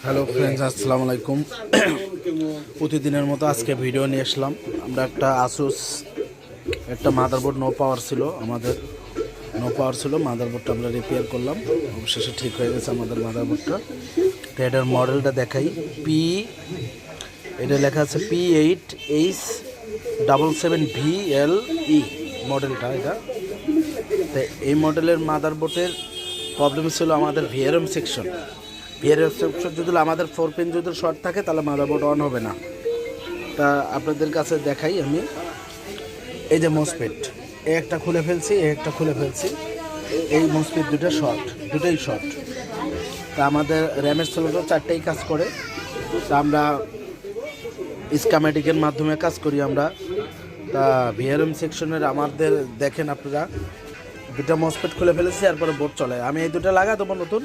Hello friends, আসসালামু আলাইকুম। প্রতিদিনের মতো আজকে ভিডিও নিয়ে আসলাম। আমরা একটা আসুস একটা মাদারবোর্ড নো পাওয়ার ছিল মাদারবোর্ডটা আমরা রিপেয়ার করলাম। অবশেষে ঠিক হয়ে গেছে আমাদের মাদারবোর্ডটা। তো এটার মডেলটা দেখাই। এটা লেখা আছে P8H77VLE মডেলটা। এটা তো এই মডেলের মাদারবোর্ডের প্রবলেম ছিল আমাদের ভিআরএম সেকশন। যদি আমাদের 4 পিন যদি শর্ট থাকে তাহলে মাদারবোর্ড অন হবে না। তা আপনাদের কাছে দেখাই আমি। এই যে মসফেট একটা খুলে ফেলছি, এই মসফেট দুটোই শর্ট। তা আমাদের র্যামের সেলটা 4টাই কাজ করে। তা আমরা স্কামেটিকের মাধ্যমে কাজ করি আমরা। তা ভিআরএম সেকশনের আমাদের দেখেন আপনারা, দুটো মসফেট খুলে ফেলেছি, এরপরে বোর্ড চলে। আমি এই দুটো লাগা দেবো নতুন।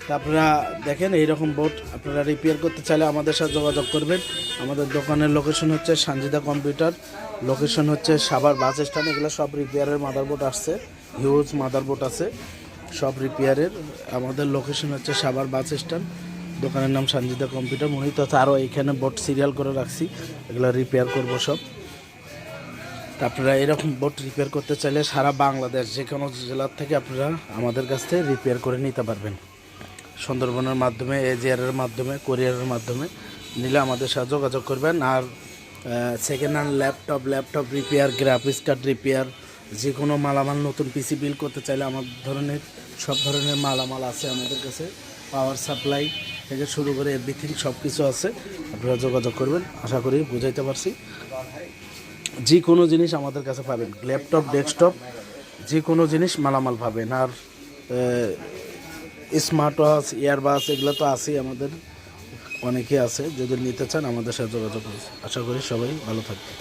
তা আপনারা দেখেন এইরকম বোর্ড আপনারা রিপেয়ার করতে চাইলে আমাদের সাথে যোগাযোগ করবেন। আমাদের দোকানের লোকেশন হচ্ছে সানজিদা কম্পিউটার, লোকেশন হচ্ছে সাভার বাস স্ট্যান্ড। এগুলো সব রিপেয়ারের মাদারবোর্ড আসছে, হিউজ মাদারবোর্ড আছে সব রিপেয়ারের। আমাদের লোকেশন হচ্ছে সাভার বাস স্ট্যান্ড, দোকানের নাম সানজিদা কম্পিউটার। মনে তো আরও এইখানে বোর্ড সিরিয়াল করে রাখছি, এগুলো রিপেয়ার করব সব। আপনারা এরকম বোর্ড রিপেয়ার করতে চাইলে সারা বাংলাদেশ যে কোনো জেলার থেকে আপনারা আমাদের কাছ থেকে রিপেয়ার করে নিতে পারবেন। সুন্দরবনের মাধ্যমে, এজিআরের মাধ্যমে, কোরিয়ারের মাধ্যমে নিলে আমাদের সাথে যোগাযোগ করবেন। আর second hand laptop repair, graphics card repair, যে কোনো মালামাল, নতুন পিসি বিল করতে চাইলে সব ধরনের মালামাল আছে আমাদের কাছে। পাওয়ার সাপ্লাই থেকে শুরু করে এভরিথিং সব কিছু আছে, আপনারা যোগাযোগ করবেন। আশা করি বুঝাইতে পারছি। যে কোনো জিনিস আমাদের কাছে পাবেন, ল্যাপটপ, ডেস্কটপ, যে কোনো জিনিস মালামাল পাবেন। আর স্মার্ট ওয়াচ, ইয়ারবাস এগুলো তো আছেই, আমাদের অনেকে আছে। যদি নিতে চান আমাদের সাথে যোগাযোগ করুন। আশা করি সবাই ভালো থাকবে।